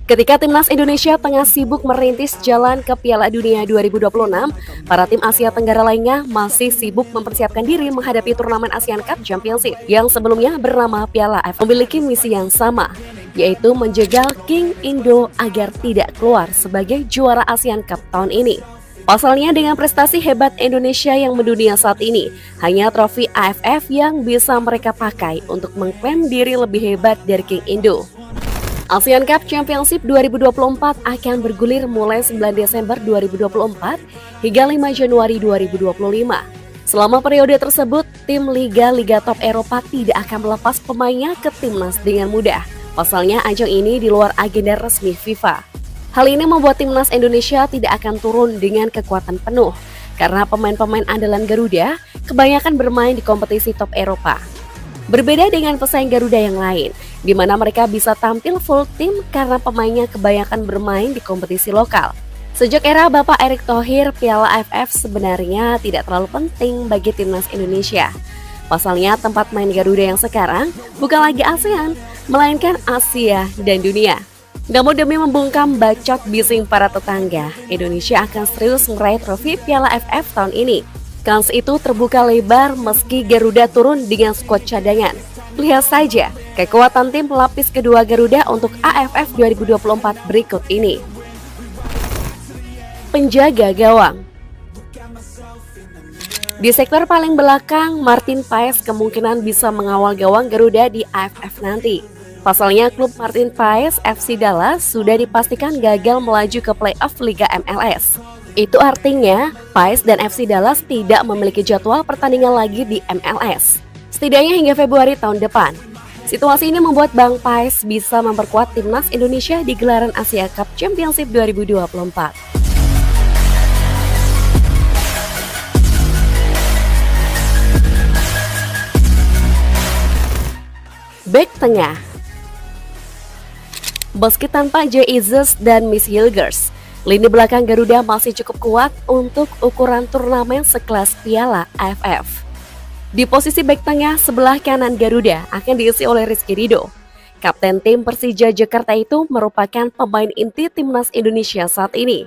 Ketika timnas Indonesia tengah sibuk merintis jalan ke Piala Dunia 2026, para tim Asia Tenggara lainnya masih sibuk mempersiapkan diri menghadapi turnamen Asian Cup Championship yang sebelumnya bernama Piala AFF, memiliki misi yang sama, yaitu menjegal King Indo agar tidak keluar sebagai juara Asian Cup tahun ini. Pasalnya dengan prestasi hebat Indonesia yang mendunia saat ini, hanya trofi AFF yang bisa mereka pakai untuk mengklaim diri lebih hebat dari King Indo. Asian Cup Championship 2024 akan bergulir mulai 9 Desember 2024 hingga 5 Januari 2025. Selama periode tersebut, tim liga-liga top Eropa tidak akan melepas pemainnya ke timnas dengan mudah. Pasalnya ajang ini di luar agenda resmi FIFA. Hal ini membuat timnas Indonesia tidak akan turun dengan kekuatan penuh, karena pemain-pemain andalan Garuda kebanyakan bermain di kompetisi top Eropa. Berbeda dengan pesaing Garuda yang lain, di mana mereka bisa tampil full tim karena pemainnya kebanyakan bermain di kompetisi lokal. Sejak era Bapak Erick Thohir, Piala AFF sebenarnya tidak terlalu penting bagi timnas Indonesia. Pasalnya tempat main Garuda yang sekarang bukan lagi ASEAN, melainkan Asia dan dunia. Namun demi membungkam bacot bising para tetangga, Indonesia akan serius meraih trofi Piala AFF tahun ini. Kans itu terbuka lebar meski Garuda turun dengan skuad cadangan. Lihat saja kekuatan tim pelapis kedua Garuda untuk AFF 2024 berikut ini. Penjaga gawang. Di sektor paling belakang, Martin Paes kemungkinan bisa mengawal gawang Garuda di AFF nanti. Pasalnya klub Martin Paes FC Dallas sudah dipastikan gagal melaju ke playoff Liga MLS. Itu artinya Paes dan FC Dallas tidak memiliki jadwal pertandingan lagi di MLS, setidaknya hingga Februari tahun depan. Situasi ini membuat Bang Paes bisa memperkuat timnas Indonesia di gelaran Asia Cup Championship 2024. Bek tengah. Meski tanpa Jay Izzes dan Miss Hilgers, lini belakang Garuda masih cukup kuat untuk ukuran turnamen sekelas Piala AFF. Di posisi bek tengah sebelah kanan Garuda akan diisi oleh Rizky Ridho. Kapten tim Persija Jakarta itu merupakan pemain inti timnas Indonesia saat ini.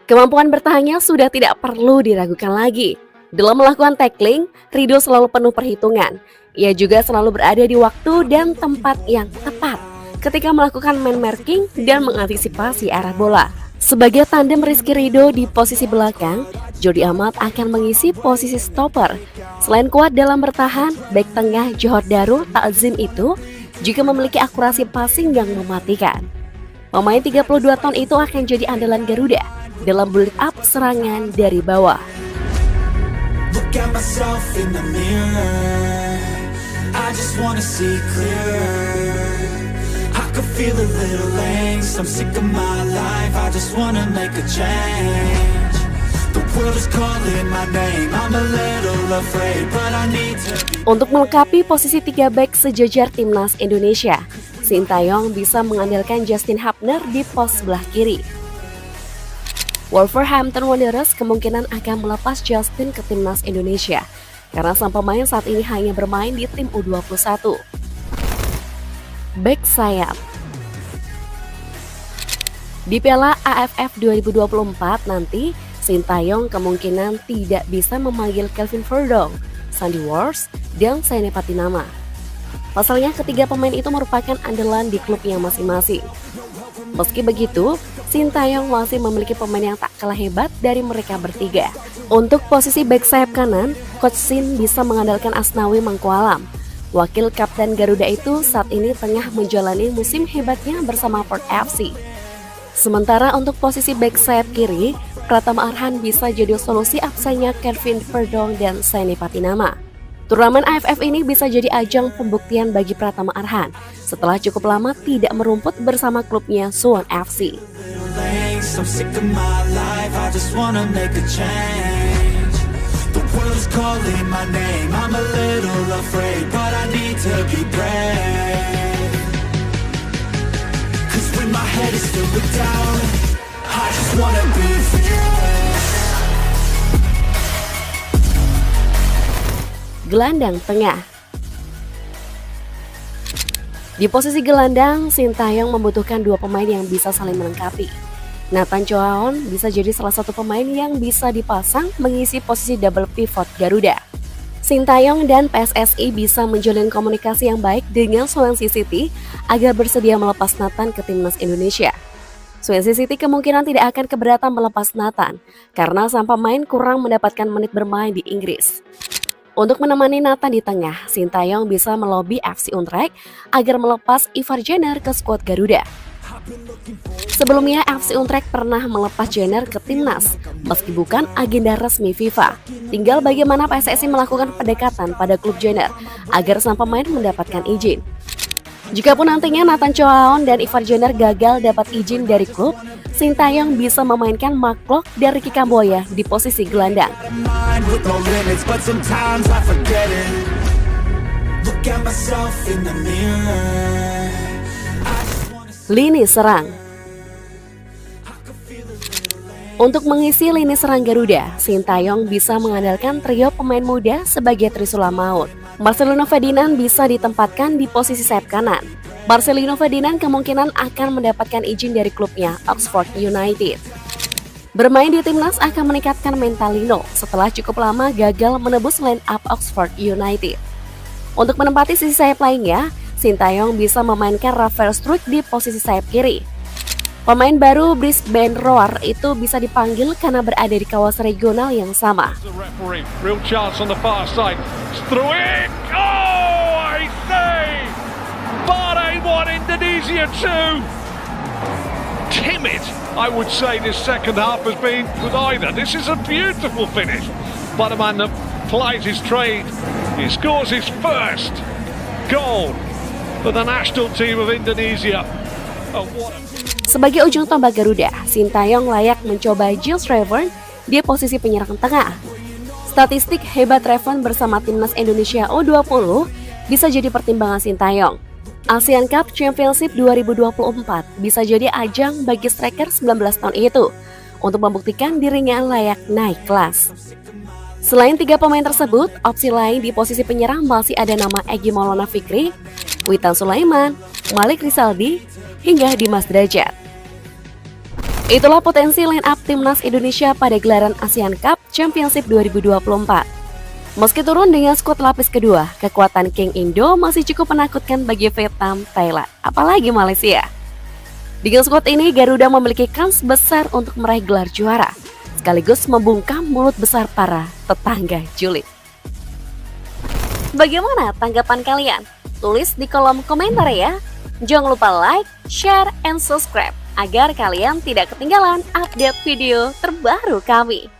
Kemampuan bertahannya sudah tidak perlu diragukan lagi. Dalam melakukan tackling, Ridho selalu penuh perhitungan. Ia juga selalu berada di waktu dan tempat yang tepat ketika melakukan man marking dan mengantisipasi arah bola. Sebagai tandem Rizky Ridho di posisi belakang, Jody Amat akan mengisi posisi stopper. Selain kuat dalam bertahan, bek tengah Johor Darul Ta'zim itu juga memiliki akurasi passing yang mematikan. Pemain 32 tahun itu akan jadi andalan Garuda dalam build up serangan dari bawah. Look at myself in the mirror, I just wanna see clearer. I could feel a little angst, I'm sick of my life, I just wanna make a change. The world is calling my name, I'm a little afraid, but I need to be... Untuk melengkapi posisi 3 bek sejajar timnas Indonesia, Sintayong bisa mengandalkan Justin Hapner di pos sebelah kiri. Wolverhampton Wanderers kemungkinan akan melepas Justin ke timnas Indonesia karena sang pemain saat ini hanya bermain di tim U21. Bek sayap. Di Piala AFF 2024 nanti, Sintayong kemungkinan tidak bisa memanggil Kelvin Verdong, Sandy Walsh, dan Saine Patinama. Pasalnya ketiga pemain itu merupakan andalan di klubnya masing-masing. Meski begitu, Sintayong masih memiliki pemain yang tak kalah hebat dari mereka bertiga. Untuk posisi bek sayap kanan, Coach Sin bisa mengandalkan Asnawi Mangkualam. Wakil kapten Garuda itu saat ini tengah menjalani musim hebatnya bersama Port FC. Sementara untuk posisi bek sayap kiri, Pratama Arhan bisa jadi solusi absennya Kelvin Verdong dan Saine Patinama. Turnamen AFF ini bisa jadi ajang pembuktian bagi Pratama Arhan setelah cukup lama tidak merumput bersama klubnya Suwon FC. I'm sick of my life, I just wanna make a change. The world is calling my name, I'm a little afraid, but I need to be brave. Cause when my head is filled with doubt, I just wanna be fearless. Gelandang tengah. Di posisi gelandang, Sintayong membutuhkan dua pemain yang bisa saling melengkapi. Nathan Choaon bisa jadi salah satu pemain yang bisa dipasang mengisi posisi double pivot Garuda. Sintayong dan PSSI bisa menjalin komunikasi yang baik dengan Swansea City agar bersedia melepas Nathan ke timnas Indonesia. Swansea City kemungkinan tidak akan keberatan melepas Nathan karena sang pemain kurang mendapatkan menit bermain di Inggris. Untuk menemani Nathan di tengah, Sintayong bisa melobi FC Utrecht agar melepas Ivar Jenner ke skuad Garuda. Sebelumnya, FC Utrecht pernah melepas Jenner ke timnas, meski bukan agenda resmi FIFA. Tinggal bagaimana PSSI melakukan pendekatan pada klub Jenner agar sang pemain mendapatkan izin. Jikapun nantinya Nathan Choaon dan Ivar Jenner gagal dapat izin dari klub, Sintayong bisa memainkan Mark Klok dan Ricky Kamboya di posisi gelandang. Lini serang. Untuk mengisi lini serang Garuda, Sintayong bisa mengandalkan trio pemain muda sebagai Trisula Maut. Marcelino Ferdinand bisa ditempatkan di posisi sayap kanan. Marcelino Ferdinand kemungkinan akan mendapatkan izin dari klubnya, Oxford United. Bermain di timnas akan meningkatkan mental Lino setelah cukup lama gagal menebus line up Oxford United. Untuk menempati sisi sayap lainnya, Sintayong bisa memainkan Rafael Struijk di posisi sayap kiri. Pemain baru Brisbane Roar itu bisa dipanggil karena berada di kawasan regional yang sama. Real chance on the far side. Struijk! Oh, I say! Bahrain 1, Indonesia 2. Timid, I would say this second half has been with either. This is a beautiful finish. But a man that plies his trade, he scores his first goal for the national team of Indonesia. Oh, what a... Sebagai ujung tombak Garuda, Sintayong layak mencoba Giles Revern di posisi penyerang tengah. Statistik hebat Revern bersama timnas Indonesia U20 bisa jadi pertimbangan Sintayong. ASEAN Cup Championship 2024 bisa jadi ajang bagi striker 19 tahun itu untuk membuktikan dirinya layak naik kelas. Selain tiga pemain tersebut, opsi lain di posisi penyerang masih ada nama Egy Maulana Fikri, Witan Sulaiman, Malik Rizaldi, hingga Dimas Derajat. Itulah potensi line up timnas Indonesia pada gelaran ASEAN Cup Championship 2024. Meski turun dengan skuad lapis kedua, kekuatan King Indo masih cukup menakutkan bagi Vietnam, Thailand, apalagi Malaysia. Dengan skuad ini, Garuda memiliki kans besar untuk meraih gelar juara, sekaligus membungkam mulut besar para tetangga julid. Bagaimana tanggapan kalian? Tulis di kolom komentar ya. Jangan lupa like, share, and subscribe agar kalian tidak ketinggalan update video terbaru kami.